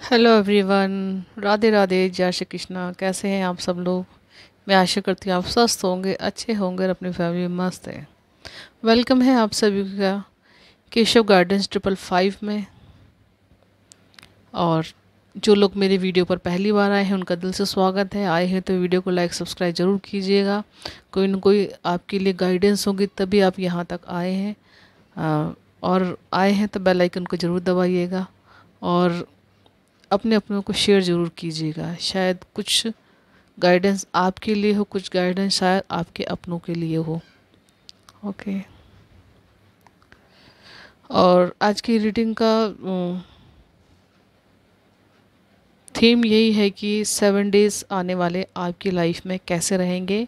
Hello everyone. Radhe Radhe, जय श्री कृष्णा। कैसे हैं आप सब लोग? मैं आशा करती हूँ आप स्वस्थ होंगे, अच्छे होंगे और अपनी फैमिली में मस्त हैं। वेलकम है आप सभी का केशव गार्डन्स 555 में। और जो लोग मेरे वीडियो पर पहली बार आए हैं उनका दिल से स्वागत है। आए हैं तो वीडियो को लाइक सब्सक्राइब ज़रूर कीजिएगा। कोई न कोई आपके लिए गाइडेंस होगी तभी आप यहाँ तक आए हैं। और आए हैं तो बेल आइकन को ज़रूर दबाइएगा और अपने अपनों को शेयर ज़रूर कीजिएगा। शायद कुछ गाइडेंस आपके लिए हो, कुछ गाइडेंस शायद आपके अपनों के लिए हो। ओके। और आज की रीडिंग का थीम यही है कि 7 डेज़ आने वाले आपकी लाइफ में कैसे रहेंगे।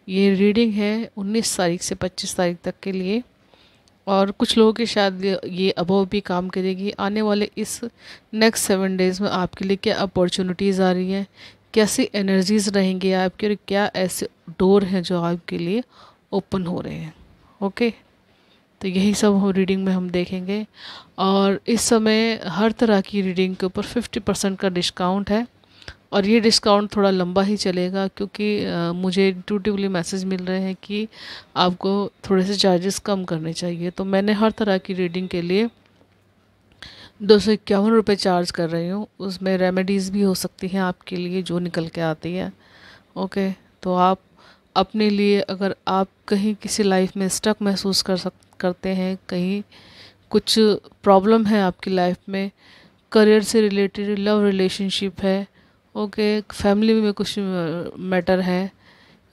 ये रीडिंग है 19 तारीख से 25 तारीख तक के लिए। और कुछ लोगों के शायद ये अबव भी काम करेगी। आने वाले इस नेक्स्ट 7 डेज़ में आपके लिए क्या अपॉर्चुनिटीज़ आ रही हैं, कैसी एनर्जीज़ रहेंगी आपके, और क्या ऐसे डोर हैं जो आपके लिए ओपन हो रहे हैं। ओके, तो यही सब हम रीडिंग में हम देखेंगे। और इस समय हर तरह की रीडिंग के ऊपर 50% का डिस्काउंट है। और ये डिस्काउंट थोड़ा लंबा ही चलेगा क्योंकि मुझे इंट्यूटिवली मैसेज मिल रहे हैं कि आपको थोड़े से चार्जेस कम करने चाहिए। तो मैंने हर तरह की रीडिंग के लिए 251 रुपये चार्ज कर रही हूँ। उसमें रेमेडीज़ भी हो सकती हैं आपके लिए जो निकल के आती है। ओके, तो आप अपने लिए, अगर आप कहीं किसी लाइफ में स्टक महसूस करते हैं, कहीं कुछ प्रॉब्लम है आपकी लाइफ में, करियर से रिलेटेड, लव रिलेशनशिप है, ओके, फैमिली में कुछ मैटर है,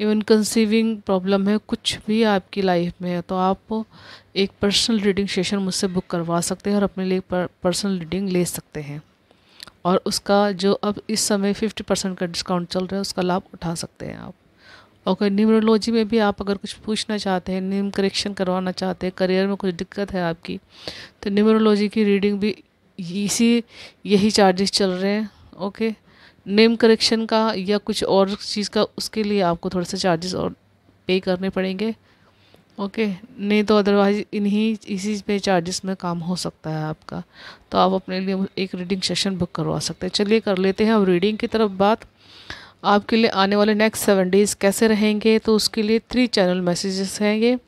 इवन कंसीविंग प्रॉब्लम है, कुछ भी आपकी लाइफ में है, तो आप एक पर्सनल रीडिंग सेशन मुझसे बुक करवा सकते हैं और अपने लिए पर्सनल रीडिंग ले सकते हैं। और उसका जो अब इस समय 50% का डिस्काउंट चल रहा है उसका लाभ उठा सकते हैं आप। ओके, न्यूमरोलॉजी में भी आप अगर कुछ पूछना चाहते हैं, नेम करेक्शन करवाना चाहते हैं, करियर में कुछ दिक्कत है आपकी, तो न्यूमरोलॉजी की रीडिंग भी यही चार्जेस चल रहे हैं। ओके, नेम करेक्शन का या कुछ और चीज़ का, उसके लिए आपको थोड़े से चार्जेस और पे करने पड़ेंगे। ओके, नहीं तो अदरवाइज इसी पे चार्जेस में काम हो सकता है आपका। तो आप अपने लिए एक रीडिंग सेशन बुक करवा सकते हैं। चलिए कर लेते हैं अब रीडिंग की तरफ बात। आपके लिए आने वाले नेक्स्ट 7 डेज़ कैसे रहेंगे, तो उसके लिए 3 चैनल मैसेजेस हैं ये।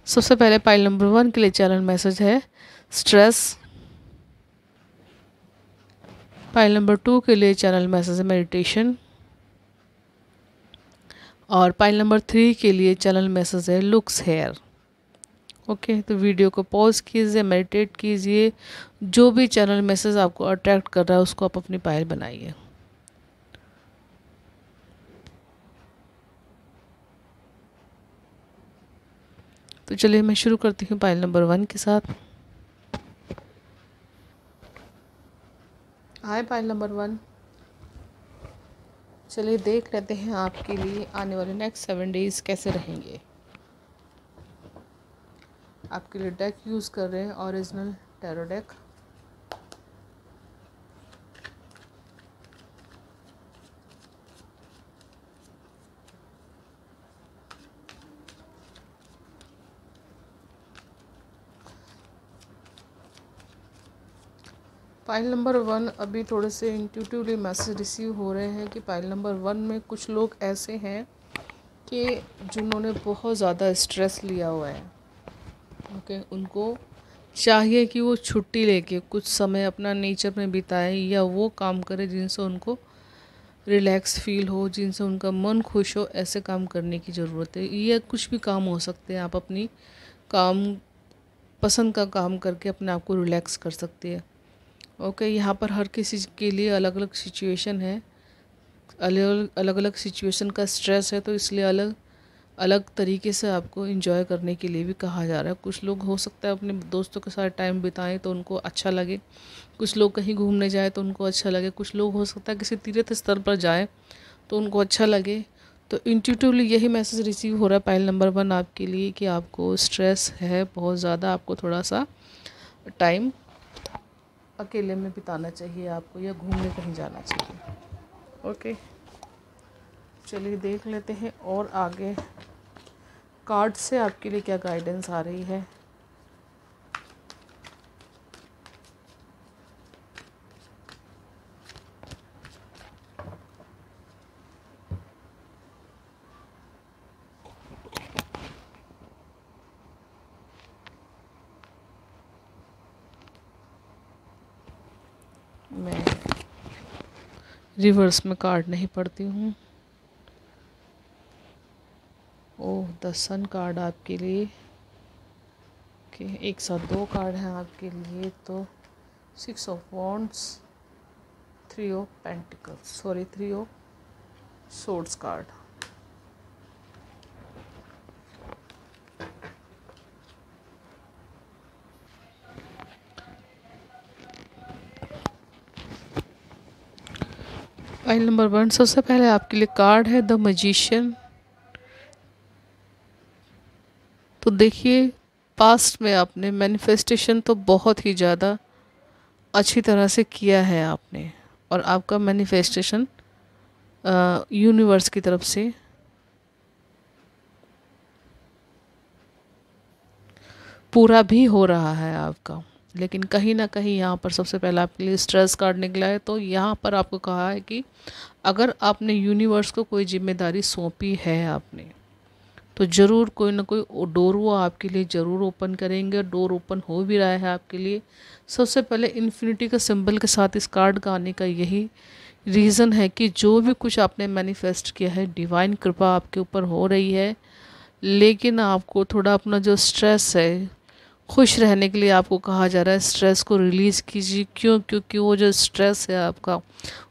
सबसे पहले पाइल नंबर 1 के लिए चैनल मैसेज है स्ट्रेस। पाइल नंबर 2 के लिए चैनल मैसेज है मेडिटेशन। और पाइल नंबर 3 के लिए चैनल मैसेज है लुक्स हेयर। ओके, तो वीडियो को पॉज कीजिए, मेडिटेट कीजिए, जो भी चैनल मैसेज आपको अट्रैक्ट कर रहा है उसको आप अपनी पाइल बनाइए। तो चलिए मैं शुरू करती हूँ पाइल नंबर 1 के साथ। हाय पाइल नंबर 1। चलिए देख लेते हैं आपके लिए आने वाले नेक्स्ट 7 डेज़ कैसे रहेंगे। आपके लिए डेक यूज़ कर रहे हैं original tarot deck. Pile number 1 अभी थोड़े से इंट्यूटिवली मैसेज रिसीव हो रहे हैं कि पाइल नंबर 1 में कुछ लोग ऐसे हैं कि जिन्होंने बहुत ज़्यादा स्ट्रेस लिया हुआ है। ओके, उनको चाहिए कि वो छुट्टी लेके कुछ समय अपना नेचर में बिताएं या वो काम करें जिनसे उनको रिलैक्स फील हो, जिनसे उनका मन खुश हो। ऐसे काम करने की ज़रूरत है। ये कुछ भी काम हो सकते हैं, आप अपनी काम, पसंद का काम करके अपने आप को रिलैक्स कर सकती है। ओके, यहाँ पर हर किसी के लिए अलग अलग सिचुएशन है, अलग अलग सिचुएशन का स्ट्रेस है, तो इसलिए अलग अलग तरीके से आपको एंजॉय करने के लिए भी कहा जा रहा है। कुछ लोग हो सकता है अपने दोस्तों के साथ टाइम बिताएं तो उनको अच्छा लगे, कुछ लोग कहीं घूमने जाए तो उनको अच्छा लगे, कुछ लोग हो सकता है किसी तीर्थ स्थल पर जाएं तो उनको अच्छा लगे। तो इंट्यूटिवली यही मैसेज रिसीव हो रहा है पाइल नंबर 1 आपके लिए कि आपको स्ट्रेस है बहुत ज़्यादा, आपको थोड़ा सा टाइम अकेले में बिताना चाहिए आपको, या घूमने कहीं जाना चाहिए। ओके, चलिए देख लेते हैं और आगे कार्ड से आपके लिए क्या गाइडेंस आ रही है। मैं रिवर्स में कार्ड नहीं पढ़ती हूँ। ओह, द सन कार्ड आपके लिए कि एक साथ दो कार्ड हैं आपके लिए। तो 6 of wands, 3 of pentacles, sorry 3 of swords card. File number 1, सबसे पहले आपके लिए कार्ड है द मैजिशियन। तो देखिए, पास्ट में आपने मैनिफेस्टेशन तो बहुत ही ज़्यादा अच्छी तरह से किया है आपने, और आपका मैनिफेस्टेशन यूनिवर्स की तरफ से पूरा भी हो रहा है आपका। लेकिन कहीं ना कहीं यहाँ पर सबसे पहले आपके लिए स्ट्रेस कार्ड निकला है। तो यहाँ पर आपको कहा है कि अगर आपने यूनिवर्स को कोई जिम्मेदारी सौंपी है आपने, तो ज़रूर कोई ना कोई डोर वो आपके लिए ज़रूर ओपन करेंगे। डोर ओपन हो भी रहा है आपके लिए। सबसे पहले इन्फिनिटी का सिंबल के साथ इस कार्ड का आने का यही रीज़न है कि जो भी कुछ आपने मैनिफेस्ट किया है, डिवाइन कृपा आपके ऊपर हो रही है। लेकिन आपको थोड़ा अपना जो स्ट्रेस है, खुश रहने के लिए आपको कहा जा रहा है स्ट्रेस को रिलीज़ कीजिए। क्यों? क्योंकि वो जो स्ट्रेस है आपका,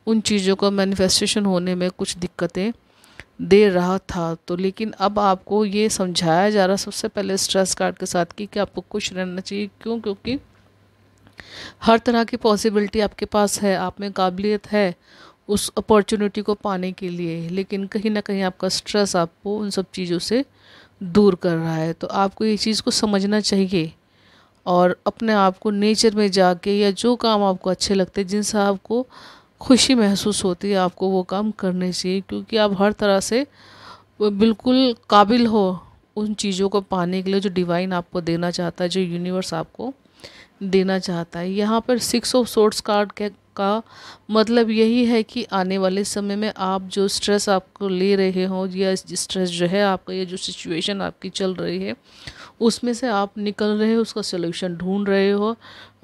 उन चीज़ों का मैनिफेस्टेशन होने में कुछ दिक्कतें दे रहा था। तो लेकिन अब आपको ये समझाया जा रहा है सबसे पहले स्ट्रेस कार्ड के साथ कि आपको खुश रहना चाहिए। क्यों? क्योंकि हर तरह की पॉसिबिलिटी आपके पास है, आप में काबिलियत है उस अपॉर्चुनिटी को पाने के लिए। लेकिन कहीं ना कहीं आपका स्ट्रेस आपको उन सब चीज़ों से दूर कर रहा है। तो आपको ये चीज़ को समझना चाहिए और अपने आप को नेचर में जाके, या जो काम आपको अच्छे लगते हैं, जिनसे आपको खुशी महसूस होती है, आपको वो काम करने चाहिए। क्योंकि आप हर तरह से बिल्कुल काबिल हो उन चीज़ों को पाने के लिए जो डिवाइन आपको देना चाहता है, जो यूनिवर्स आपको देना चाहता है। यहाँ पर 6 ऑफ सोर्ड्स कार्ड का मतलब यही है कि आने वाले समय में आप जो स्ट्रेस आपको ले रहे हो, या स्ट्रेस जो है आपका, ये जो सिचुएशन आपकी चल रही है, उसमें से आप निकल रहे हो, उसका सलूशन ढूंढ रहे हो।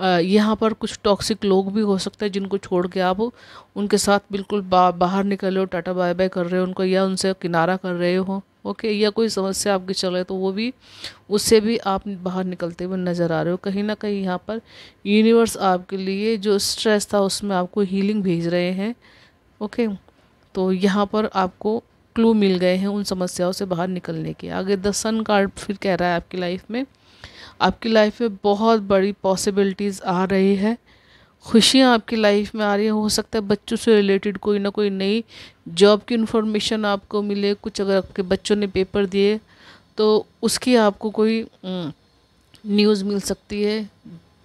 यहाँ पर कुछ टॉक्सिक लोग भी हो सकते हैं जिनको छोड़ के आप उनके साथ बिल्कुल बाहर निकल रहे हो, टाटा बाय बाय कर रहे हो उनको, या उनसे किनारा कर रहे हो। ओके, या कोई समस्या आपकी चल रही है तो वो भी, उससे भी आप बाहर निकलते हुए नज़र आ रहे हो। कहीं ना कहीं यहाँ पर यूनिवर्स आपके लिए जो स्ट्रेस था उसमें आपको हीलिंग भेज रहे हैं। ओके, तो यहाँ पर आपको क्लू मिल गए हैं उन समस्याओं से बाहर निकलने के। आगे द सन कार्ड फिर कह रहा है आपकी लाइफ में बहुत बड़ी पॉसिबिलिटीज़ आ रही है, खुशियाँ आपकी लाइफ में आ रही है। हो सकता है बच्चों से रिलेटेड कोई ना कोई नई जॉब की इन्फॉर्मेशन आपको मिले। कुछ अगर आपके बच्चों ने पेपर दिए तो उसकी आपको कोई न्यूज़ मिल सकती है।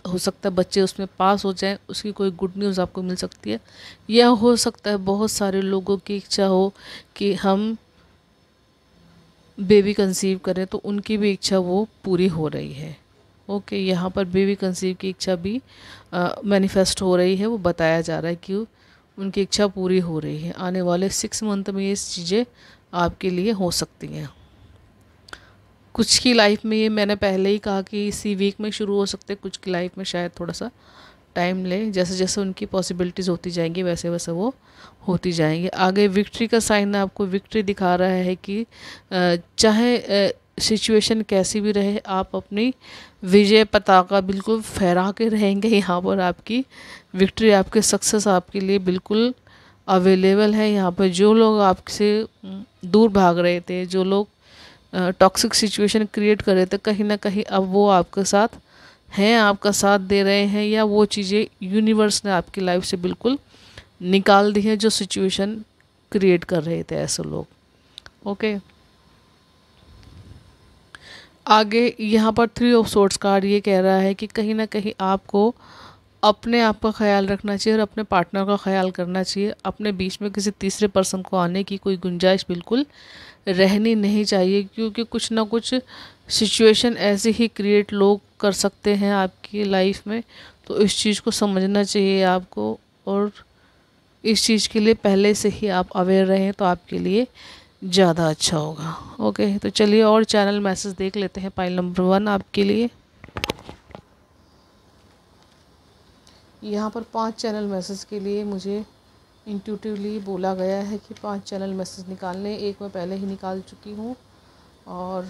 हो सकता है बच्चे उसमें पास हो जाएं, उसकी कोई गुड न्यूज़ आपको मिल सकती है। या हो सकता है बहुत सारे लोगों की इच्छा हो कि हम बेबी कंसीव करें, तो उनकी भी इच्छा वो पूरी हो रही है। ओके, यहाँ पर बेबी कंसीव की इच्छा भी मैनिफेस्ट हो रही है। वो बताया जा रहा है कि उनकी इच्छा पूरी हो रही है। आने वाले 6 मंथ में ये चीज़ें आपके लिए हो सकती हैं। कुछ की लाइफ में, ये मैंने पहले ही कहा कि इसी वीक में शुरू हो सकते हैं, कुछ की लाइफ में शायद थोड़ा सा टाइम ले। जैसे जैसे उनकी पॉसिबिलिटीज़ होती जाएंगी वैसे वैसे वो होती जाएंगी। आगे विक्ट्री का साइन है, आपको विक्ट्री दिखा रहा है कि चाहे सिचुएशन कैसी भी रहे, आप अपनी विजय पताका बिल्कुल फहरा के रहेंगे। यहाँ पर आपकी विक्ट्री, आपके सक्सेस आपके लिए बिल्कुल अवेलेबल है। यहाँ पर जो लोग आपसे दूर भाग रहे थे, जो लोग टॉक्सिक सिचुएशन क्रिएट कर रहे थे, कहीं ना कहीं अब वो आपके साथ हैं, आपका साथ दे रहे हैं, या वो चीज़ें यूनिवर्स ने आपकी लाइफ से बिल्कुल निकाल दी है जो सिचुएशन क्रिएट कर रहे थे ऐसे लोग। ओके, आगे यहाँ पर 3 ऑफ सोर्ड्स कार्ड ये कह रहा है कि कहीं ना कहीं आपको अपने आप का ख्याल रखना चाहिए और अपने पार्टनर का ख्याल करना चाहिए। अपने बीच में किसी तीसरे पर्सन को आने की कोई गुंजाइश बिल्कुल रहनी नहीं चाहिए, क्योंकि कुछ ना कुछ सिचुएशन ऐसे ही क्रिएट लोग कर सकते हैं आपकी लाइफ में। तो इस चीज़ को समझना चाहिए आपको, और इस चीज़ के लिए पहले से ही आप अवेयर रहें तो आपके लिए ज़्यादा अच्छा होगा। ओके, तो चलिए और चैनल मैसेज देख लेते हैं। पाइल नंबर 1 आपके लिए यहाँ पर 5 चैनल मैसेज के लिए मुझे इंट्यूटिवली बोला गया है कि 5 चैनल मैसेज निकालने। एक मैं पहले ही निकाल चुकी हूँ और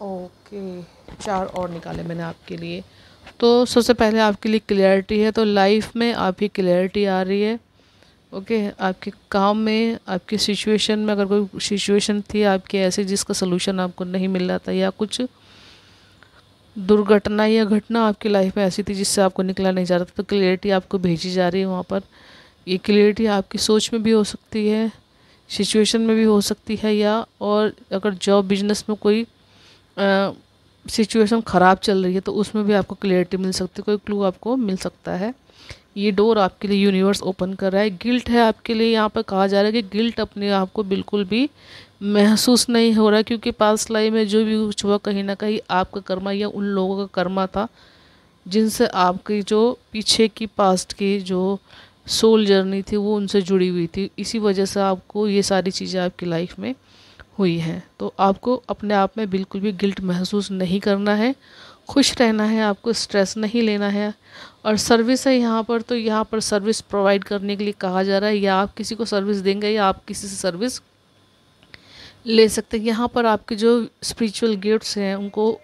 ओके 4 और निकाले मैंने आपके लिए। तो सबसे पहले आपके लिए क्लियरिटी है। तो लाइफ में आपकी क्लियरिटी आ रही है। ओके आपके काम में, आपकी सिचुएशन में, अगर कोई सिचुएशन थी आपकी ऐसी जिसका सलूशन आपको नहीं मिल रहा था, या कुछ दुर्घटना या घटना आपकी लाइफ में ऐसी थी जिससे आपको निकला नहीं जा रहा था, तो क्लियरिटी आपको भेजी जा रही है वहाँ पर। ये क्लियरिटी आपकी सोच में भी हो सकती है, सिचुएशन में भी हो सकती है, या और अगर जॉब बिजनेस में कोई सिचुएशन ख़राब चल रही है तो उसमें भी आपको क्लियरिटी मिल सकती है, कोई क्लू आपको मिल सकता है। ये डोर आपके लिए यूनिवर्स ओपन कर रहा है। गिल्ट है आपके लिए, यहाँ पर कहा जा रहा है कि गिल्ट अपने आप को बिल्कुल भी महसूस नहीं हो रहा है, क्योंकि पास्ट लाइफ में जो भी कुछ हुआ कहीं ना कहीं आपका कर्मा या उन लोगों का कर्मा था जिनसे आपकी जो पीछे की पास्ट की जो सोल जर्नी थी वो उनसे जुड़ी हुई थी। इसी वजह से आपको ये सारी चीज़ें आपकी लाइफ में हुई हैं। तो आपको अपने आप में बिल्कुल भी गिल्ट महसूस नहीं करना है, खुश रहना है, आपको स्ट्रेस नहीं लेना है। और सर्विस है यहाँ पर, तो यहाँ पर सर्विस प्रोवाइड करने के लिए कहा जा रहा है, या आप किसी को सर्विस देंगे या आप किसी से सर्विस ले सकते हैं। यहाँ पर आपके जो स्पिरिचुअल गिफ्ट्स हैं उनको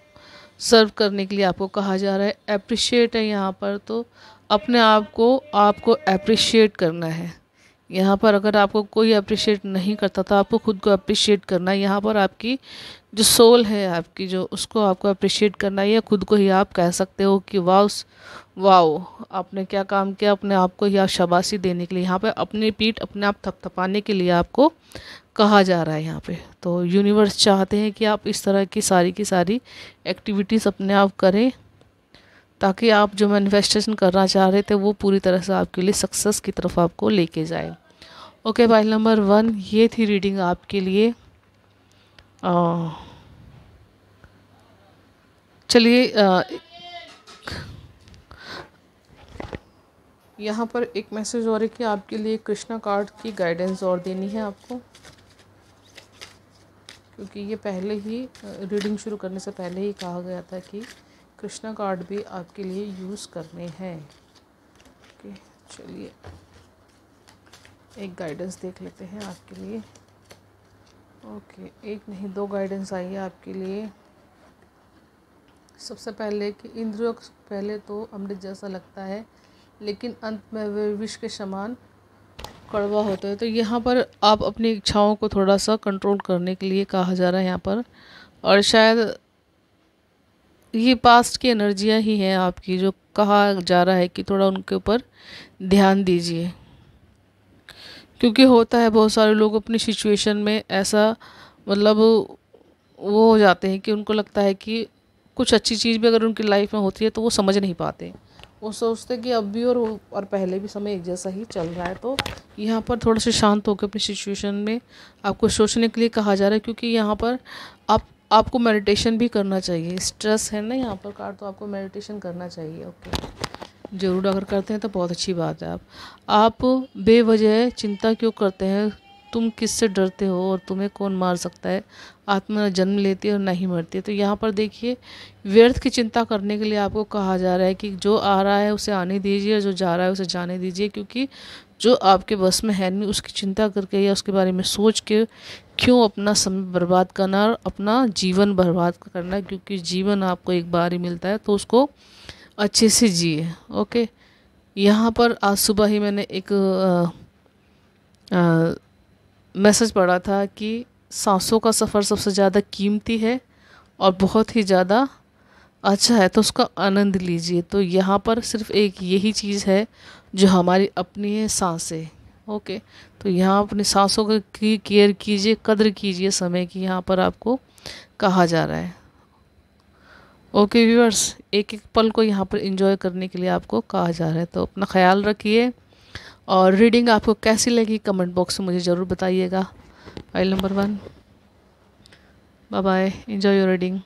सर्व करने के लिए आपको कहा जा रहा है। अप्रिशिएट है यहाँ पर, तो अपने आप को आपको अप्रिशिएट करना है। यहाँ पर अगर आपको कोई अप्रिशिएट नहीं करता तो आपको खुद को अप्रिशिएट करना है। यहाँ पर आपकी जो सोल है आपकी, जो उसको आपको अप्रिशिएट करना है, या खुद को ही आप कह सकते हो कि वाओ वाओ आपने क्या काम किया, अपने आप को ही आप शाबाशी देने के लिए, यहाँ पे अपनी पीठ अपने आप थपथपाने के लिए आपको कहा जा रहा है यहाँ पे। तो यूनिवर्स चाहते हैं कि आप इस तरह की सारी एक्टिविटीज़ अपने आप करें, ताकि आप जो मैनिफेस्टेशन करना चाह रहे थे वो पूरी तरह से आपके लिए सक्सेस की तरफ आपको लेके जाए। ओके फाइल नंबर 1 ये थी रीडिंग आपके लिए। चलिए यहाँ पर एक मैसेज और है कि आपके लिए कृष्णा कार्ड की गाइडेंस और देनी है आपको, क्योंकि ये पहले ही रीडिंग शुरू करने से पहले ही कहा गया था कि कृष्णा कार्ड भी आपके लिए यूज़ करने हैं। ओके चलिए एक गाइडेंस देख लेते हैं आपके लिए। ओके एक नहीं 2 गाइडेंस आई है आपके लिए। सबसे पहले कि इंद्रियों पहले तो अमृत जैसा लगता है, लेकिन अंत में वे विष के समान कड़वा होता है। तो यहाँ पर आप अपनी इच्छाओं को थोड़ा सा कंट्रोल करने के लिए कहा जा रहा है यहाँ पर, और शायद ये पास्ट की एनर्जियाँ ही हैं आपकी, जो कहा जा रहा है कि थोड़ा उनके ऊपर ध्यान दीजिए। क्योंकि होता है बहुत सारे लोग अपनी सिचुएशन में ऐसा मतलब वो हो जाते हैं कि उनको लगता है कि कुछ अच्छी चीज़ भी अगर उनकी लाइफ में होती है तो वो समझ नहीं पाते। वो सोचते कि अब भी और पहले भी समय एक जैसा ही चल रहा है। तो यहाँ पर थोड़ा सा शांत होकर अपनी सिचुएशन में आपको सोचने के लिए कहा जा रहा है, क्योंकि यहाँ पर आपको मेडिटेशन भी करना चाहिए। स्ट्रेस है ना यहाँ पर कार्ड, तो आपको मेडिटेशन करना चाहिए। ओके ज़रूर अगर करते हैं तो बहुत अच्छी बात है। आप बेवजह चिंता क्यों करते हैं? तुम किससे डरते हो और तुम्हें कौन मार सकता है? आत्मा जन्म लेती है और नहीं मरती है। तो यहाँ पर देखिए व्यर्थ की चिंता करने के लिए आपको कहा जा रहा है कि जो आ रहा है उसे आने दीजिए, जो जा रहा है उसे जाने दीजिए, क्योंकि जो आपके बस में है नहीं उसकी चिंता करके या उसके बारे में सोच के क्यों अपना समय बर्बाद करना और अपना जीवन बर्बाद करना, क्योंकि जीवन आपको एक बार ही मिलता है, तो उसको अच्छे से जिए। ओके यहाँ पर आज सुबह ही मैंने एक मैसेज पढ़ा था कि सांसों का सफ़र सबसे ज़्यादा कीमती है और बहुत ही ज़्यादा अच्छा है, तो उसका आनंद लीजिए। तो यहाँ पर सिर्फ एक यही चीज़ है जो हमारी अपनी है, सांसें। ओके तो यहाँ अपनी सांसों की केयर कीजिए, कद्र कीजिए समय की, यहाँ पर आपको कहा जा रहा है। ओके व्यूअर्स एक एक पल को यहाँ पर एंजॉय करने के लिए आपको कहा जा रहा है। तो अपना ख्याल रखिए, और रीडिंग आपको कैसी लगी कमेंट बॉक्स में मुझे ज़रूर बताइएगा। File number 1 bye bye, enjoy your reading.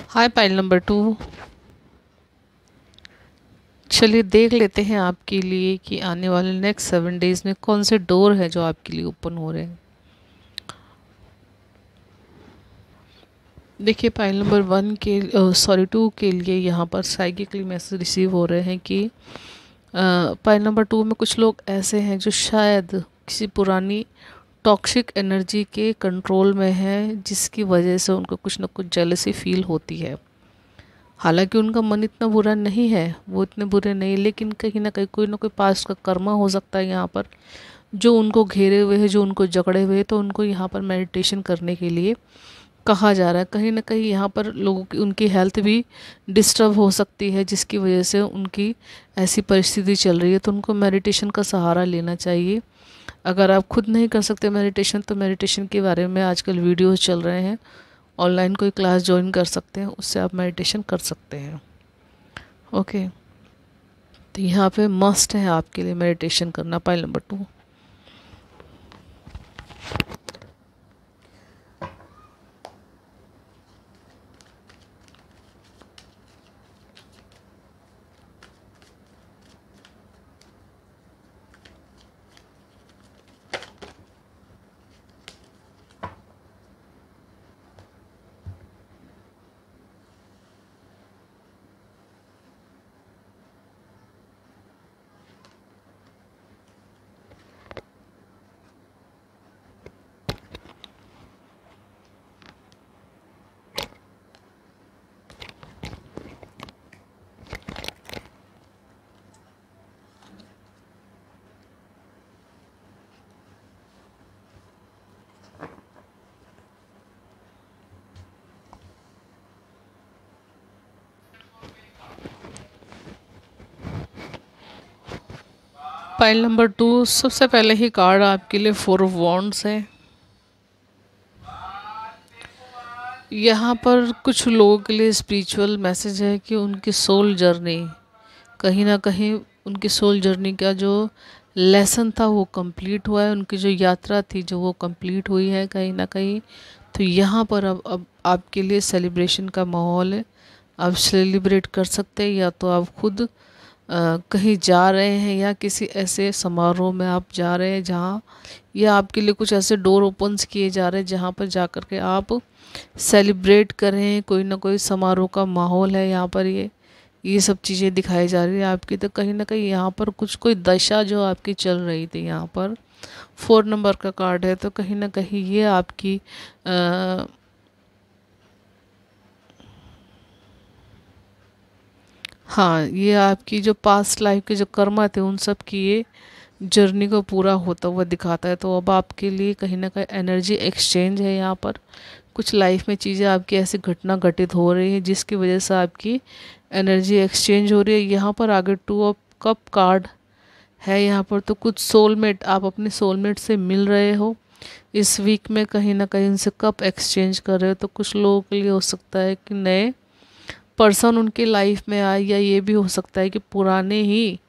Hi file number 2 चलिए देख लेते हैं आपके लिए कि आने वाले नेक्स्ट 7 डेज़ में कौन से डोर है जो आपके लिए ओपन हो रहे हैं। देखिए पाइल नंबर 2 के लिए यहाँ पर साइकिकली मैसेज रिसीव हो रहे हैं कि पाइल नंबर 2 में कुछ लोग ऐसे हैं जो शायद किसी पुरानी टॉक्सिक एनर्जी के कंट्रोल में हैं, जिसकी वजह से उनको कुछ ना कुछ जेलसी फील होती है। हालांकि उनका मन इतना बुरा नहीं है, वो इतने बुरे नहीं, लेकिन कहीं ना कहीं कोई ना कोई पास्ट का कर्मा हो सकता है यहाँ पर जो उनको घेरे हुए है, जो उनको जकड़े हुए है। तो उनको यहाँ पर मेडिटेशन करने के लिए कहा जा रहा है। कहीं ना कहीं यहाँ पर लोगों की उनकी हेल्थ भी डिस्टर्ब हो सकती है, जिसकी वजह से उनकी ऐसी परिस्थिति चल रही है। तो उनको मेडिटेशन का सहारा लेना चाहिए। अगर आप खुद नहीं कर सकते मेडिटेशन, तो मेडिटेशन के बारे में आजकल वीडियोस चल रहे हैं, ऑनलाइन कोई क्लास ज्वाइन कर सकते हैं, उससे आप मेडिटेशन कर सकते हैं। ओके, तो यहाँ पे मस्ट है आपके लिए मेडिटेशन करना, पाइल नंबर 2। पाइल नंबर 2 सबसे पहले ही कार्ड आपके लिए 4 ऑफ वॉन्ड्स है। यहाँ पर कुछ लोगों के लिए स्पिरिचुअल मैसेज है कि उनकी सोल जर्नी, कहीं ना कहीं उनकी सोल जर्नी का जो लेसन था वो कंप्लीट हुआ है, उनकी जो यात्रा थी जो वो कंप्लीट हुई है कहीं ना कहीं। तो यहाँ पर अब आपके लिए सेलिब्रेशन का माहौल है। आप सेलिब्रेट कर सकते हैं, या तो आप खुद कहीं जा रहे हैं या किसी ऐसे समारोह में आप जा रहे हैं जहाँ, या आपके लिए कुछ ऐसे डोर ओपन्स किए जा रहे हैं जहाँ पर जा कर के आप सेलिब्रेट करें। कोई ना कोई समारोह का माहौल है यहाँ पर, ये सब चीज़ें दिखाई जा रही है आपकी। तो कहीं ना कहीं यहाँ पर कुछ कोई दशा जो आपकी चल रही थी, यहाँ पर 4 नंबर का कार्ड है। तो कहीं ना कहीं ये आपकी हाँ, ये आपकी जो पास्ट लाइफ के जो कर्मा थे उन सब की ये जर्नी को पूरा होता हुआ दिखाता है। तो अब आपके लिए कहीं ना कहीं एनर्जी एक्सचेंज है यहाँ पर। कुछ लाइफ में चीज़ें आपकी ऐसी घटना घटित हो रही है जिसकी वजह से आपकी एनर्जी एक्सचेंज हो रही है। यहाँ पर आगे 2 ऑफ कप कार्ड है यहाँ पर। तो कुछ सोलमेट, आप अपने सोलमेट से मिल रहे हो इस वीक में, कहीं ना कहीं उनसे कप एक्सचेंज कर रहे हो। तो कुछ लोगों के लिए हो सकता है कि नए पर्सन उनकी लाइफ में आए, या ये भी हो सकता है कि पुराने ही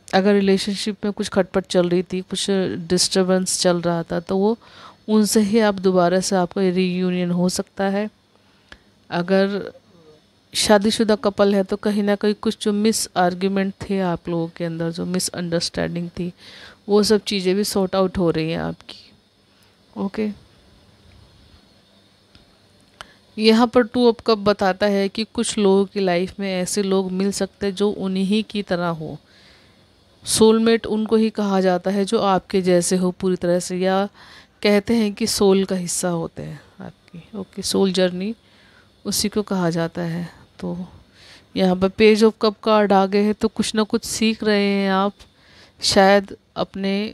अगर रिलेशनशिप में कुछ खटपट चल रही थी, कुछ डिस्टरबेंस चल रहा था, तो वो उनसे ही आप दोबारा से आपका रीयूनियन हो सकता है। अगर शादीशुदा कपल है तो कहीं ना कहीं कुछ जो मिस आर्ग्यूमेंट थे आप लोगों के अंदर, जो मिसअंडरस्टैंडिंग थी, वो सब चीज़ें भी सॉर्ट आउट हो रही हैं आपकी। ओके, यहाँ पर 2 ऑफ कप बताता है कि कुछ लोगों की लाइफ में ऐसे लोग मिल सकते हैं जो उन्हीं की तरह हो। सोलमेट उनको ही कहा जाता है जो आपके जैसे हो पूरी तरह से, या कहते हैं कि सोल का हिस्सा होते हैं आपकी। ओके, सोल जर्नी उसी को कहा जाता है। तो यहाँ पर पेज ऑफ कप कार्ड आ गए हैं। तो कुछ ना कुछ सीख रहे हैं आप, शायद अपने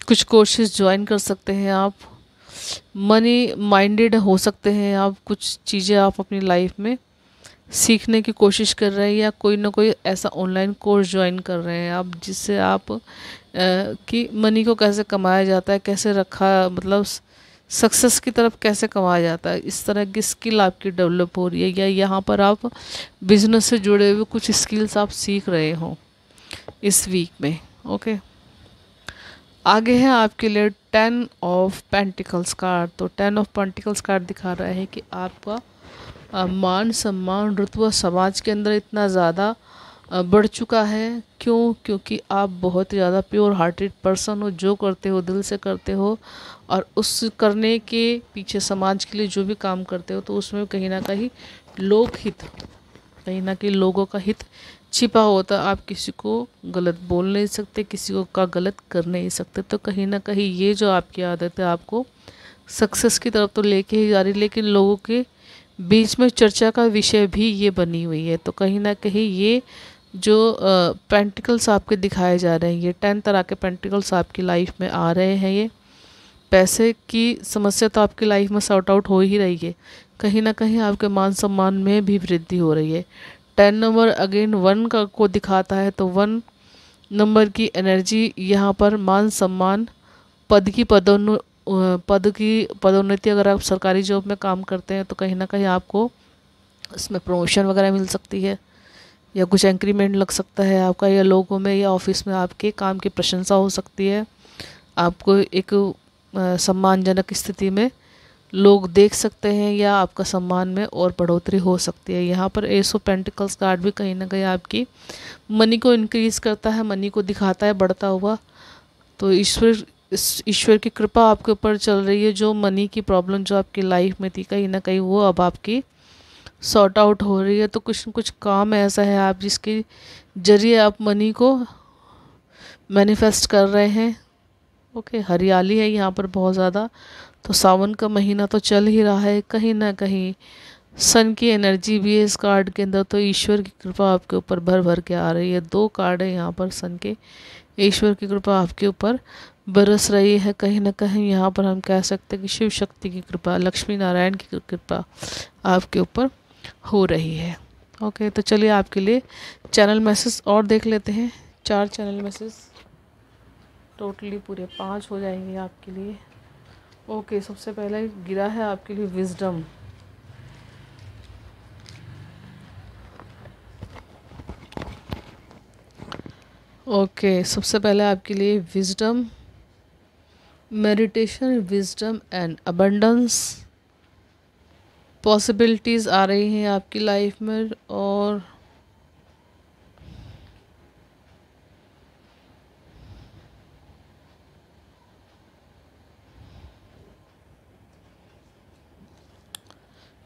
कुछ कोर्सेज ज्वाइन कर सकते हैं आप, मनी माइंडेड हो सकते हैं आप, कुछ चीज़ें आप अपनी लाइफ में सीखने की कोशिश कर रहे हैं, या कोई ना कोई ऐसा ऑनलाइन कोर्स ज्वाइन कर रहे हैं आप जिससे आप कि मनी को कैसे कमाया जाता है, कैसे रखा, मतलब सक्सेस की तरफ कैसे कमाया जाता है, इस तरह की स्किल आपकी डेवलप हो रही है। या यहाँ पर आप बिजनेस से जुड़े हुए कुछ स्किल्स आप सीख रहे हो इस वीक में। ओके, आगे है आपके लिए 10 ऑफ पेंटिकल्स कार्ड। तो 10 ऑफ पेंटिकल्स कार्ड दिखा रहा है कि आपका मान सम्मान रुतबा समाज के अंदर इतना ज़्यादा बढ़ चुका है। क्यों? क्योंकि आप बहुत ज़्यादा प्योर हार्टेड पर्सन हो, जो करते हो दिल से करते हो, और उस करने के पीछे समाज के लिए जो भी काम करते हो तो उसमें कहीं ना कहीं लोक हित, कहीं ना कहीं लोगों का हित छिपा होता है। आप किसी को गलत बोल नहीं सकते, किसी को का गलत कर नहीं सकते। तो कहीं ना कहीं ये जो आपकी आदत है आपको सक्सेस की तरफ तो लेके ही जा रही, लेकिन लोगों के बीच में चर्चा का विषय भी ये बनी हुई है। तो कहीं ना कहीं ये जो पेंटिकल्स आपके दिखाए जा रहे हैं, ये 10 तरह के पेंटिकल्स आपकी लाइफ में आ रहे हैं। ये पैसे की समस्या तो आपकी लाइफ में सॉर्ट आउट हो ही रही है, कहीं ना कहीं आपके मान सम्मान में भी वृद्धि हो रही है। 10 नंबर अगेन 1 का को दिखाता है, तो 1 नंबर की एनर्जी यहाँ पर मान सम्मान, पद की पदोन्नति, अगर आप सरकारी जॉब में काम करते हैं तो कहीं ना कहीं आपको उसमें प्रमोशन वगैरह मिल सकती है, या कुछ इंक्रीमेंट लग सकता है आपका, या लोगों में या ऑफिस में आपके काम की प्रशंसा हो सकती है। आपको एक सम्मानजनक स्थिति में लोग देख सकते हैं, या आपका सम्मान में और बढ़ोतरी हो सकती है। यहाँ पर एस ऑफ पेंटिकल्स कार्ड भी कहीं ना कहीं आपकी मनी को इंक्रीज करता है, मनी को दिखाता है बढ़ता हुआ। तो ईश्वर की कृपा आपके ऊपर चल रही है। जो मनी की प्रॉब्लम जो आपकी लाइफ में थी कहीं ना कहीं वो अब आपकी सॉर्ट आउट हो रही है। तो कुछ न कुछ काम ऐसा है आप जिसके जरिए आप मनी को मैनिफेस्ट कर रहे हैं। ओके, हरियाली है यहाँ पर बहुत ज़्यादा। तो सावन का महीना तो चल ही रहा है, कहीं ना कहीं सन की एनर्जी भी है इस कार्ड के अंदर। तो ईश्वर की कृपा आपके ऊपर भर भर के आ रही है। 2 कार्ड है यहाँ पर सन के, ईश्वर की कृपा आपके ऊपर बरस रही है। कहीं ना कहीं यहाँ पर हम कह सकते हैं कि शिव शक्ति की कृपा, लक्ष्मी नारायण की कृपा आपके ऊपर हो रही है। ओके, तो चलिए आपके लिए चैनल मैसेज और देख लेते हैं। 4 चैनल मैसेज, टोटली पूरे 5 हो जाएंगे आपके लिए। ओके, सबसे पहले गिरा है आपके लिए विजडम। ओके, सबसे पहले आपके लिए wisdom, meditation, wisdom and abundance. Possibilities आ रही हैं आपकी लाइफ में, और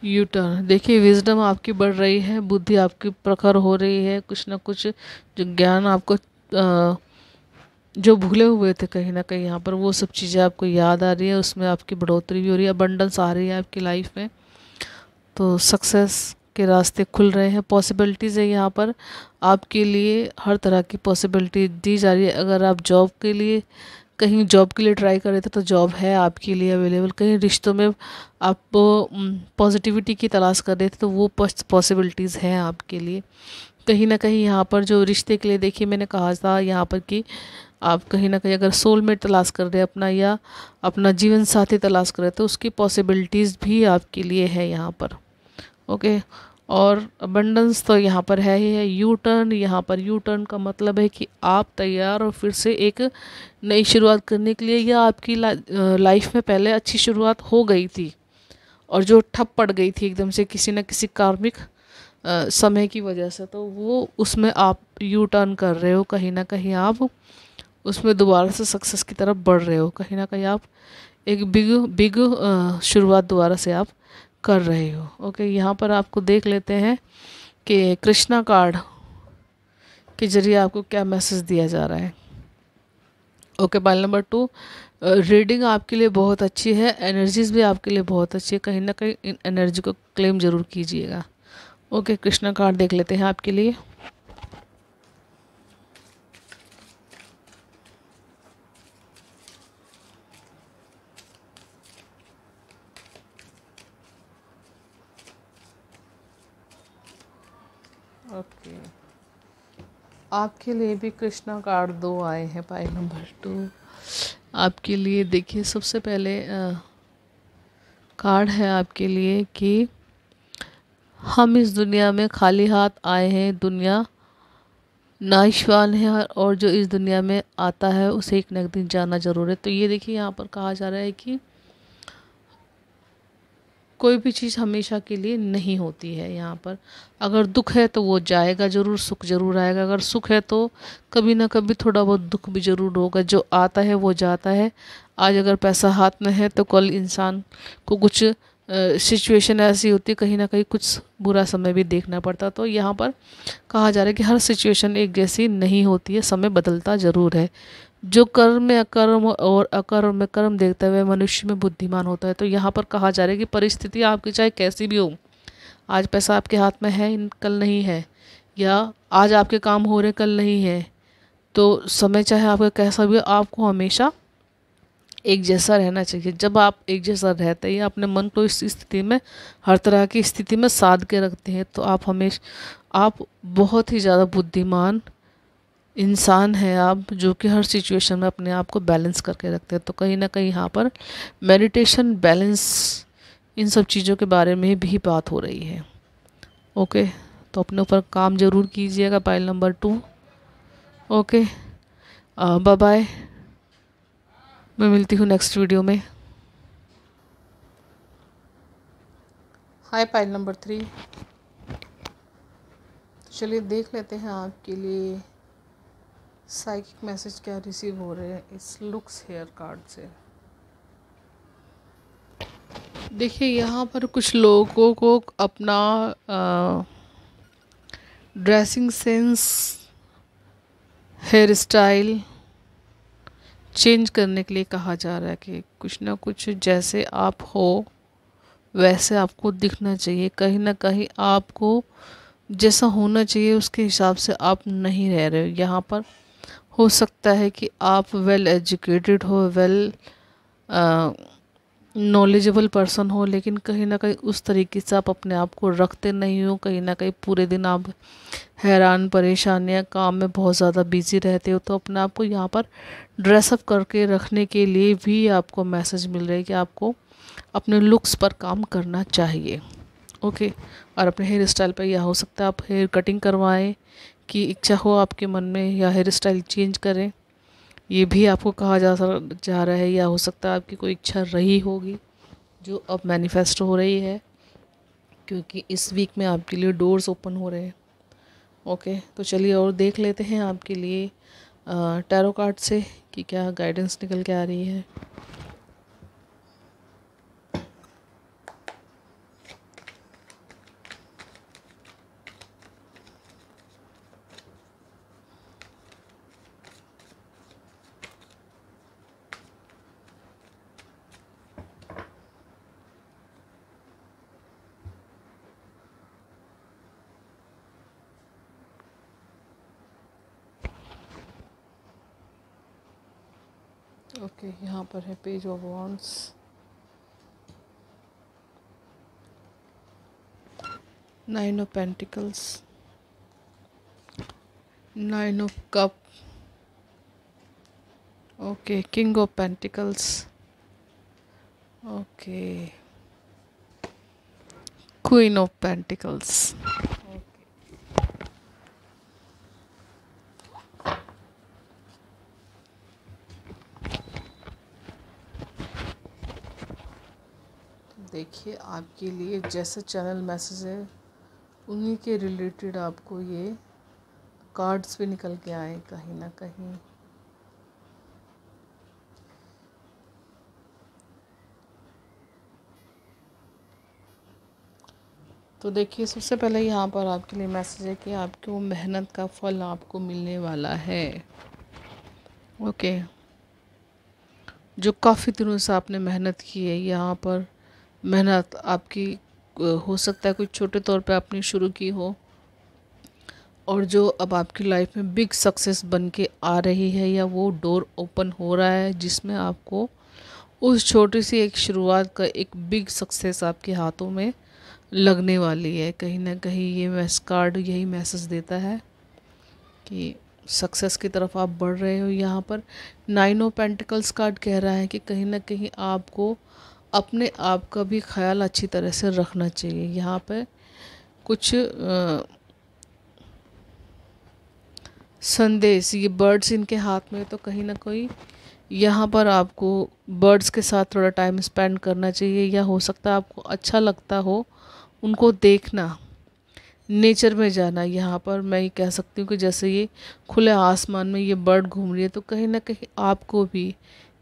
यू टर्न। देखिए, विजडम आपकी बढ़ रही है, बुद्धि आपकी प्रखर हो रही है, कुछ ना कुछ जो ज्ञान आपको जो भूले हुए थे कहीं ना कहीं यहाँ पर वो सब चीज़ें आपको याद आ रही है, उसमें आपकी बढ़ोतरी भी हो रही है, अबंडेंस आ रही है आपकी लाइफ में। तो सक्सेस के रास्ते खुल रहे हैं, पॉसिबिलिटीज़ है यहाँ पर आपके लिए, हर तरह की पॉसिबिलिटी दी जा रही है। अगर आप जॉब के लिए कहीं जॉब के लिए ट्राई कर रहे थे तो जॉब है आपके लिए अवेलेबल। कहीं रिश्तों में आप पॉजिटिविटी की तलाश कर रहे थे तो वो पॉसिबिलिटीज़ हैं आपके लिए। कहीं ना कहीं यहाँ पर जो रिश्ते के लिए, देखिए मैंने कहा था यहाँ पर कि आप कहीं ना कहीं अगर सोलमेट तलाश कर रहे हैं अपना, या अपना जीवन साथी तलाश कर रहे हैं, तो उसकी पॉसिबिलिटीज़ भी आपके लिए है यहाँ पर। ओके, और अबंडेंस तो यहाँ पर है ही है। यू टर्न, यहाँ पर यू टर्न का मतलब है कि आप तैयार और फिर से एक नई शुरुआत करने के लिए, या आपकी लाइफ में पहले अच्छी शुरुआत हो गई थी और जो ठप पड़ गई थी एकदम से किसी न किसी कार्मिक समय की वजह से, तो वो उसमें आप यू टर्न कर रहे हो। कहीं ना कहीं आप उसमें दोबारा से सक्सेस की तरफ बढ़ रहे हो। कहीं ना कहीं आप एक बिग शुरुआत दोबारा से आप कर रहे हो। ओके, यहाँ पर आपको देख लेते हैं कि कृष्णा कार्ड के जरिए आपको क्या मैसेज दिया जा रहा है। ओके, पाइल नंबर 2, रीडिंग आपके लिए बहुत अच्छी है, एनर्जीज भी आपके लिए बहुत अच्छी है। कहीं ना कहीं इन एनर्जी को क्लेम ज़रूर कीजिएगा। ओके, कृष्णा कार्ड देख लेते हैं आपके लिए। ओके, आपके लिए भी कृष्णा कार्ड 2 आए हैं, पाइल नंबर 2 आपके लिए। देखिए, सबसे पहले कार्ड है आपके लिए कि हम इस दुनिया में खाली हाथ आए हैं, दुनिया नाशवान है, और जो इस दुनिया में आता है उसे एक न एक दिन जाना जरूर है। तो ये देखिए यहाँ पर कहा जा रहा है कि कोई भी चीज़ हमेशा के लिए नहीं होती है। यहाँ पर अगर दुख है तो वो जाएगा ज़रूर, सुख ज़रूर आएगा। अगर सुख है तो कभी ना कभी थोड़ा बहुत दुख भी ज़रूर होगा। जो आता है वो जाता है। आज अगर पैसा हाथ में है तो कल इंसान को कुछ सिचुएशन ऐसी होती है, कहीं ना कहीं कुछ बुरा समय भी देखना पड़ता। तो यहाँ पर कहा जा रहा है कि हर सिचुएशन एक जैसी नहीं होती है, समय बदलता ज़रूर है। जो कर्म में अकर्म और अकर्म में कर्म देखता है वह मनुष्य में बुद्धिमान होता है। तो यहाँ पर कहा जा रहा है कि परिस्थिति आपकी चाहे कैसी भी हो, आज पैसा आपके हाथ में है कल नहीं है, या आज आपके काम हो रहे कल नहीं है, तो समय चाहे आपका कैसा भी हो, आपको हमेशा एक जैसा रहना चाहिए। जब आप एक जैसा रहते हैं, अपने मन को इस स्थिति में, हर तरह की स्थिति में साध के रखते हैं, तो आप बहुत ही ज़्यादा बुद्धिमान इंसान है आप, जो कि हर सिचुएशन में अपने आप को बैलेंस करके रखते हैं। तो कहीं ना कहीं यहाँ पर मेडिटेशन, बैलेंस, इन सब चीज़ों के बारे में भी बात हो रही है। ओके, तो अपने ऊपर काम ज़रूर कीजिएगा। Pile number 2। Okay, bye bye. मैं मिलती हूँ नेक्स्ट वीडियो में। Hi pile number 3। चलिए देख लेते हैं आपके लिए साइकिक मैसेज क्या रिसीव हो रहे हैं इस लुक्स हेयर कार्ड से। देखिए, यहाँ पर कुछ लोगों को अपना dressing sense, hair style change करने के लिए कहा जा रहा है कि कुछ ना कुछ जैसे आप हो वैसे आपको दिखना चाहिए। कहीं ना कहीं आपको जैसा होना चाहिए उसके हिसाब से आप नहीं रह रहे हो। यहाँ पर हो सकता है कि आप वेल एजुकेटेड हो, वेल नॉलेजेबल पर्सन हो, लेकिन कहीं ना कहीं उस तरीके से आप अपने आप को रखते नहीं हो। कहीं ना कहीं पूरे दिन आप हैरान परेशान या काम में बहुत ज़्यादा बिजी रहते हो। तो अपने आप को यहाँ पर ड्रेसअप करके रखने के लिए भी आपको मैसेज मिल रहा है कि आपको अपने लुक्स पर काम करना चाहिए। ओके, और अपने हेयर स्टाइल पर यह हो सकता है आप हेयर कटिंग करवाएं कि इच्छा हो आपके मन में, या हेयर स्टाइल चेंज करें, ये भी आपको कहा जा रहा है। या हो सकता है आपकी कोई इच्छा रही होगी जो अब मैनिफेस्ट हो रही है, क्योंकि इस वीक में आपके लिए डोर्स ओपन हो रहे हैं। ओके, तो चलिए और देख लेते हैं आपके लिए टैरो कार्ड से कि क्या गाइडेंस निकल के आ रही है। ओके, यहाँ पर है page of wands, 9 of pentacles, 9 of cup, okay, king of pentacles, okay, queen of pentacles. देखिए, आपके लिए जैसे चैनल मैसेज है उन्हीं के रिलेटेड आपको ये कार्ड्स भी निकल के आए कहीं ना कहीं। तो देखिए, सबसे पहले यहाँ पर आपके लिए मैसेज है कि आपकी वो मेहनत का फल आपको मिलने वाला है। ओके, जो काफ़ी दिनों से आपने मेहनत की है, यहाँ पर मेहनत आपकी हो सकता है कुछ छोटे तौर पे आपने शुरू की हो, और जो अब आपकी लाइफ में बिग सक्सेस बन के आ रही है, या वो डोर ओपन हो रहा है जिसमें आपको उस छोटी सी एक शुरुआत का एक बिग सक्सेस आपके हाथों में लगने वाली है। कहीं ना कहीं ये कार्ड यही मैसेज देता है कि सक्सेस की तरफ आप बढ़ रहे हो। यहाँ पर 9 ऑफ पेंटिकल्स कार्ड कह रहा है कि कहीं ना कहीं आपको अपने आप का भी ख्याल अच्छी तरह से रखना चाहिए। यहाँ पे कुछ संदेश, ये बर्ड्स इनके हाथ में, तो कहीं ना कहीं यहाँ पर आपको बर्ड्स के साथ थोड़ा टाइम स्पेंड करना चाहिए, या हो सकता है आपको अच्छा लगता हो उनको देखना, नेचर में जाना। यहाँ पर मैं ये कह सकती हूँ कि जैसे ये खुले आसमान में ये बर्ड घूम रही है, तो कहीं ना कहीं आपको भी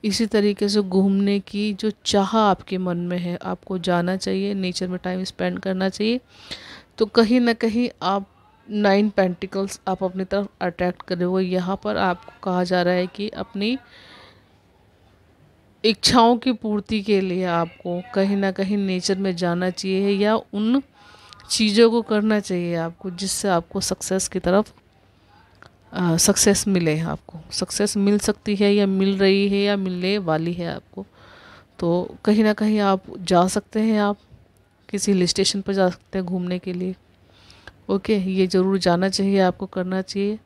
इसी तरीके से घूमने की जो चाह आपके मन में है, आपको जाना चाहिए, नेचर में टाइम स्पेंड करना चाहिए। तो कहीं ना कहीं आप 9 पेंटिकल्स आप अपनी तरफ अट्रैक्ट करोगे। यहाँ पर आपको कहा जा रहा है कि अपनी इच्छाओं की पूर्ति के लिए आपको कहीं ना कहीं नेचर में जाना चाहिए, या उन चीज़ों को करना चाहिए आपको जिससे आपको सक्सेस की तरफ सक्सेस मिले। आपको सक्सेस मिल सकती है, या मिल रही है, या मिलने वाली है आपको। तो कहीं ना कहीं आप जा सकते हैं, आप किसी हिल स्टेशन पर जा सकते हैं घूमने के लिए। ओके, ये ज़रूर जाना चाहिए, आपको करना चाहिए।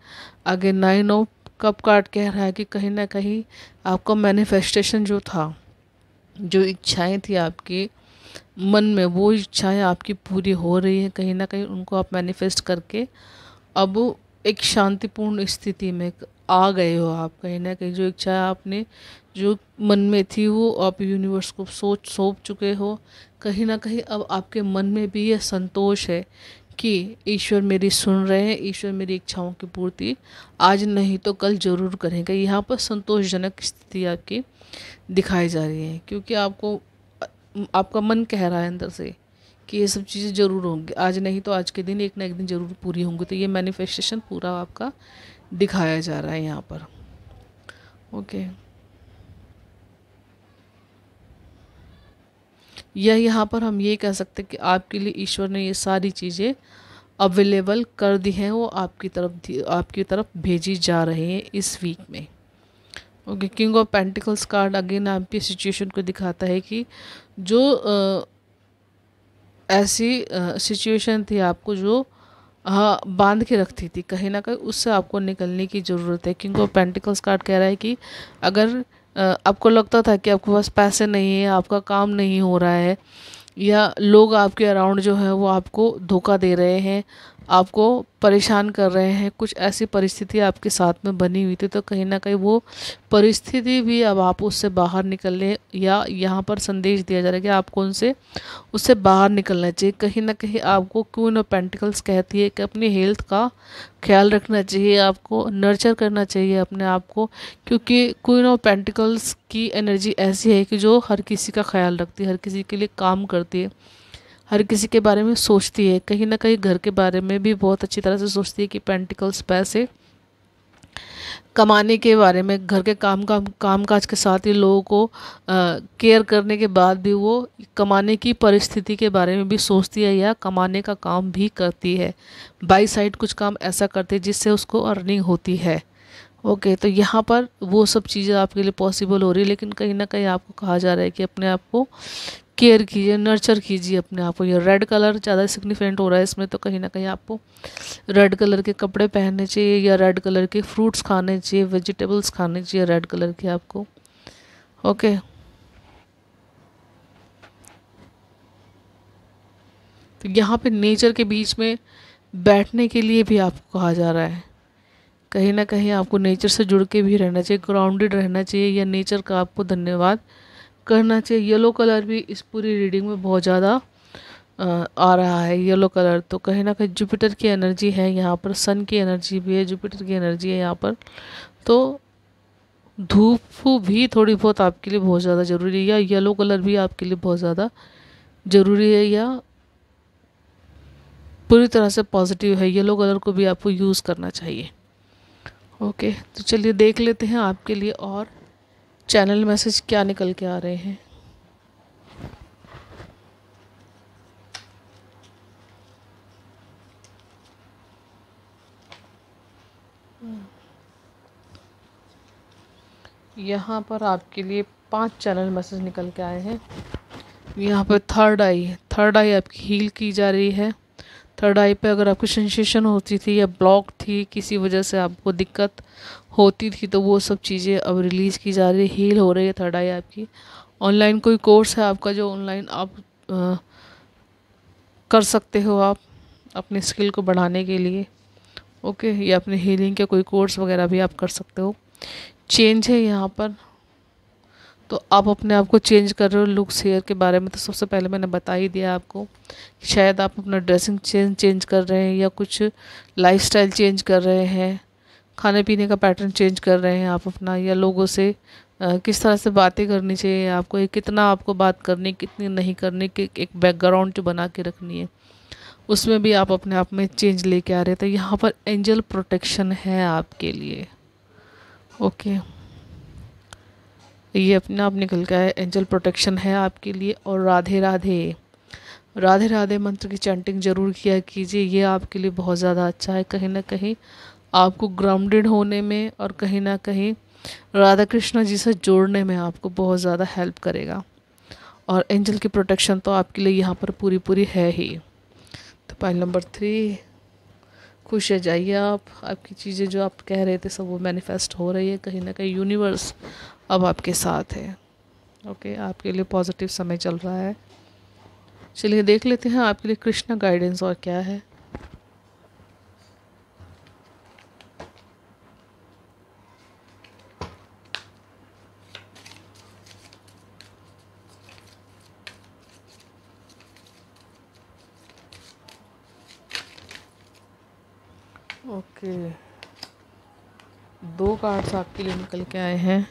आगे 9 ऑफ कप कार्ड कह रहा है कि कहीं ना कहीं आपका मैनिफेस्टेशन जो था, जो इच्छाएं थी आपके मन में, वो इच्छाएं आपकी पूरी हो रही हैं। कहीं ना कहीं उनको आप मैनिफेस्ट करके अब एक शांतिपूर्ण स्थिति में आ गए हो आप। कहीं ना कहीं जो इच्छा आपने जो मन में थी वो आप यूनिवर्स को सौंप चुके हो। कहीं ना कहीं अब आपके मन में भी ये संतोष है कि ईश्वर मेरी सुन रहे हैं, ईश्वर मेरी इच्छाओं की पूर्ति आज नहीं तो कल जरूर करेंगे। यहाँ पर संतोषजनक स्थिति आपकी दिखाई जा रही है, क्योंकि आपको आपका मन कह रहा है अंदर से कि ये सब चीज़ें ज़रूर होंगी, आज नहीं तो आज के दिन एक ना एक दिन ज़रूर पूरी होंगी। तो ये मैनिफेस्टेशन पूरा आपका दिखाया जा रहा है यहाँ पर। ओके, या यहाँ पर हम ये कह सकते हैं कि आपके लिए ईश्वर ने ये सारी चीज़ें अवेलेबल कर दी हैं, वो आपकी तरफ भेजी जा रही हैं इस वीक में। Okay, king of pentacles card again आपकी सिचुएशन को दिखाता है कि जो ऐसी सिचुएशन थी आपको जो हाँ बांध के रखती थी, कहीं ना कहीं उससे आपको निकलने की ज़रूरत है। किंग ऑफ पेंटिकल्स कार्ड कह रहा है कि अगर आपको लगता था कि आपके पास पैसे नहीं है, आपका काम नहीं हो रहा है, या लोग आपके अराउंड जो है वो आपको धोखा दे रहे हैं, आपको परेशान कर रहे हैं, कुछ ऐसी परिस्थिति आपके साथ में बनी हुई थी, तो कहीं ना कहीं वो परिस्थिति भी अब आप उससे बाहर निकलने, या यहाँ पर संदेश दिया जा रहा है कि आपको उनसे उससे बाहर निकलना चाहिए। कहीं ना कहीं आपको क्वीन ऑफ पेंटिकल्स कहती है कि अपनी हेल्थ का ख्याल रखना चाहिए, आपको नर्चर करना चाहिए अपने आप को, क्योंकि क्वीन ऑफ पेंटिकल्स की एनर्जी ऐसी है कि जो हर किसी का ख्याल रखती है, हर किसी के लिए काम करती है, हर किसी के बारे में सोचती है। कहीं ना कहीं घर के बारे में भी बहुत अच्छी तरह से सोचती है कि पेंटिकल्स पैसे कमाने के बारे में, घर के काम काज के साथ ही लोगों को केयर करने के बाद भी वो कमाने की परिस्थिति के बारे में भी सोचती है, या कमाने का काम भी करती है, बाई साइड कुछ काम ऐसा करती है जिससे उसको अर्निंग होती है। ओके, तो यहाँ पर वो सब चीज़ें आपके लिए पॉसिबल हो रही है, लेकिन कहीं ना कहीं आपको कहा जा रहा है कि अपने आप को केयर कीजिए, नर्चर कीजिए अपने आप को। ये रेड कलर ज़्यादा सिग्निफिकेंट हो रहा है इसमें, तो कहीं ना कहीं आपको रेड कलर के कपड़े पहनने चाहिए, या रेड कलर के फ्रूट्स खाने चाहिए, वेजिटेबल्स खाने चाहिए रेड कलर के आपको। ओके, तो यहाँ पे नेचर के बीच में बैठने के लिए भी आपको कहा जा रहा है। कहीं ना कहीं आपको नेचर से जुड़ के भी रहना चाहिए, ग्राउंडेड रहना चाहिए, या नेचर का आपको धन्यवाद करना चाहिए। येलो कलर भी इस पूरी रीडिंग में बहुत ज़्यादा आ रहा है, येलो कलर। तो कहीं ना कहीं जुपिटर की एनर्जी है यहाँ पर, सन की एनर्जी भी है, जुपिटर की एनर्जी है यहाँ पर। तो धूप भी थोड़ी बहुत आपके लिए बहुत ज़्यादा ज़रूरी है, या येलो कलर भी आपके लिए बहुत ज़्यादा ज़रूरी है, या पूरी तरह से पॉजिटिव है। येलो कलर को भी आपको यूज़ करना चाहिए। ओके, तो चलिए देख लेते हैं आपके लिए और चैनल मैसेज क्या निकल के आ रहे हैं। यहाँ पर आपके लिए 5 चैनल मैसेज निकल के आए हैं। यहाँ पर थर्ड आई आपकी हील की जा रही है। थर्ड आई पे अगर आपको सेंसेशन होती थी, या ब्लॉक थी, किसी वजह से आपको दिक्कत होती थी, तो वो सब चीज़ें अब रिलीज़ की जा रही है, हील हो रही है थर्ड आई आपकी। ऑनलाइन कोई कोर्स है आपका जो ऑनलाइन आप कर सकते हो, आप अपनी स्किल को बढ़ाने के लिए। ओके, या अपने हीलिंग के कोई कोर्स वगैरह भी आप कर सकते हो। चेंज है यहाँ पर, तो आप अपने आप को चेंज कर रहे हो लुक्स हेयर के बारे में, तो सबसे पहले मैंने बता ही दिया आपको। शायद आप अपना ड्रेसिंग चेंज कर रहे हैं, या कुछ लाइफस्टाइल चेंज कर रहे हैं, खाने पीने का पैटर्न चेंज कर रहे हैं आप अपना, या लोगों से किस तरह से बातें करनी चाहिए आपको, कितना आपको बात करनी, कितनी नहीं करनी, कि एक बैकग्राउंड जो बना के रखनी है, उसमें भी आप अपने आप में चेंज लेके आ रहे थे। यहाँ पर एंजल प्रोटेक्शन है आपके लिए। ओके, ये अपने आप निकल के आया, एंजल प्रोटेक्शन है आपके लिए। और राधे राधे, राधे राधे मंत्र की चैंटिंग ज़रूर किया कीजिए, ये आपके लिए बहुत ज़्यादा अच्छा है। कहीं ना कहीं आपको ग्राउंडेड होने में और कहीं ना कहीं राधा कृष्ण जी से जोड़ने में आपको बहुत ज़्यादा हेल्प करेगा। और एंजल की प्रोटेक्शन तो आपके लिए यहाँ पर पूरी पूरी है ही। तो पॉइंट नंबर 3, खुश रह जाइए आप। आपकी चीज़ें जो आप कह रहे थे सब वो मैनिफेस्ट हो रही है। कहीं ना कहीं यूनिवर्स अब आपके साथ है। ओके, आपके लिए पॉजिटिव समय चल रहा है। चलिए देख लेते हैं आपके लिए कृष्ण गाइडेंस और क्या है। ओके, 2 कार्ड्स आपके लिए निकल के आए हैं।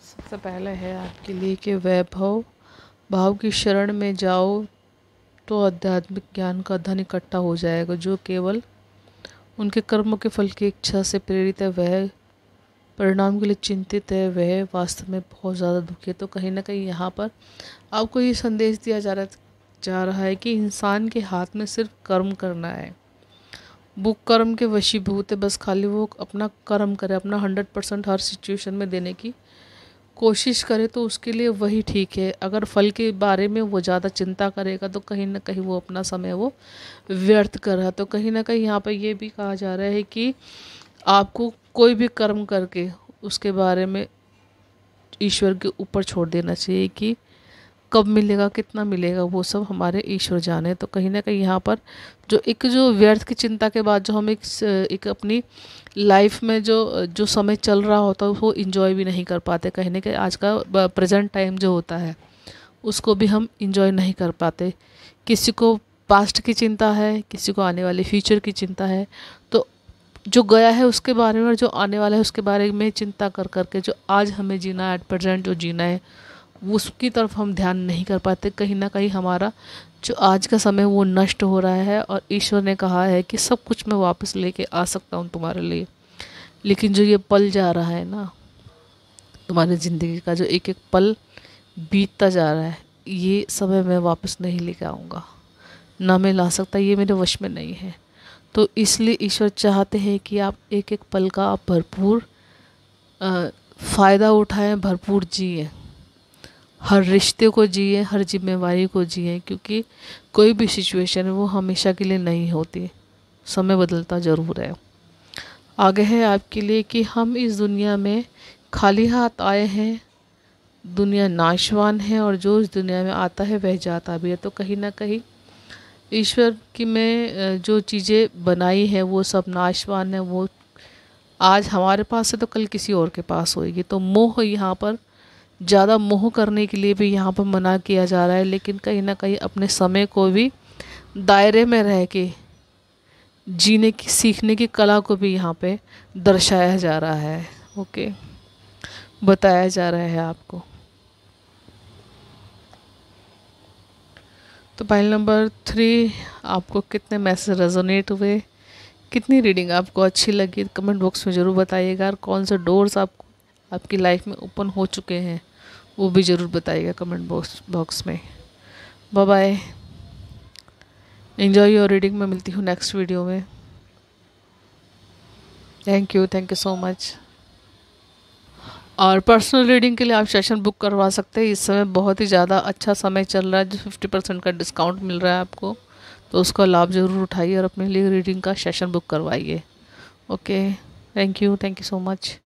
सबसे पहले है आपके लिए कि वैभव भाव की शरण में जाओ तो आध्यात्मिक ज्ञान का धन इकट्ठा हो जाएगा। जो केवल उनके कर्मों के फल की इच्छा से प्रेरित है, वह परिणाम के लिए चिंतित है, वह वास्तव में बहुत ज़्यादा दुखी है। तो कहीं ना कहीं यहाँ पर आपको ये संदेश दिया जा रहा है कि इंसान के हाथ में सिर्फ कर्म करना है। वो कर्म के वशीभूत है, बस खाली वो अपना कर्म करे, अपना 100% हर सिचुएशन में देने की कोशिश करे, तो उसके लिए वही ठीक है। अगर फल के बारे में वो ज़्यादा चिंता करेगा तो कहीं ना कहीं वो अपना समय वो व्यर्थ कर रहा है। तो कहीं ना कहीं यहाँ पर ये भी कहा जा रहा है कि आपको कोई भी कर्म करके उसके बारे में ईश्वर के ऊपर छोड़ देना चाहिए कि कब मिलेगा, कितना मिलेगा, वो सब हमारे ईश्वर जाने। तो कहीं ना कहीं यहाँ पर जो व्यर्थ की चिंता के बाद जो हम एक अपनी लाइफ में जो समय चल रहा होता है वो इंजॉय भी नहीं कर पाते। कहीं ना कहीं आज का प्रेजेंट टाइम जो होता है उसको भी हम इंजॉय नहीं कर पाते। किसी को पास्ट की चिंता है, किसी को आने वाले फ्यूचर की चिंता है। तो जो गया है उसके बारे में और जो आने वाला है उसके बारे में चिंता कर करके जो आज हमें जीना है, एट प्रेजेंट जो जीना है, उसकी तरफ हम ध्यान नहीं कर पाते। कहीं ना कहीं हमारा जो आज का समय वो नष्ट हो रहा है। और ईश्वर ने कहा है कि सब कुछ मैं वापस लेके आ सकता हूँ तुम्हारे लिए, लेकिन जो ये पल जा रहा है ना, तुम्हारी ज़िंदगी का जो एक एक पल बीतता जा रहा है, ये समय मैं वापस नहीं लेके आऊँगा, ना मैं ला सकता, ये मेरे वश में नहीं है। तो इसलिए ईश्वर चाहते हैं कि आप एक एक पल का आप भरपूर फ़ायदा उठाएं, भरपूर जिए, हर रिश्ते को जिए, हर जिम्मेवारी को जिए, क्योंकि कोई भी सिचुएशन है वो हमेशा के लिए नहीं होती, समय बदलता ज़रूर है। आगे है आपके लिए कि हम इस दुनिया में खाली हाथ आए हैं, दुनिया नाशवान है और जो इस दुनिया में आता है वह जाता भी है। तो कहीं ना कहीं ईश्वर की में जो चीज़ें बनाई हैं वो सब नाशवान है, वो आज हमारे पास है तो कल किसी और के पास होएगी। तो मोह, यहाँ पर ज़्यादा मोह करने के लिए भी यहाँ पर मना किया जा रहा है, लेकिन कहीं ना कहीं अपने समय को भी दायरे में रह के जीने की, सीखने की कला को भी यहाँ पे दर्शाया जा रहा है। ओके, बताया जा रहा है आपको। तो फाइल नंबर 3, आपको कितने मैसेज रेजोनेट हुए, कितनी रीडिंग आपको अच्छी लगी, कमेंट बॉक्स में ज़रूर बताइएगा। और कौन से डोर्स आपकी लाइफ में ओपन हो चुके हैं वो भी ज़रूर बताइएगा कमेंट बॉक्स में। Bye bye, enjoy your reading. मैं मिलती हूँ नेक्स्ट वीडियो में। Thank you so much. और पर्सनल रीडिंग के लिए आप सेशन बुक करवा सकते हैं। इस समय बहुत ही ज़्यादा अच्छा समय चल रहा है, जो 50% का डिस्काउंट मिल रहा है आपको, तो उसका लाभ ज़रूर उठाइए और अपने लिए रीडिंग का सेशन बुक करवाइए। Okay, thank you so much.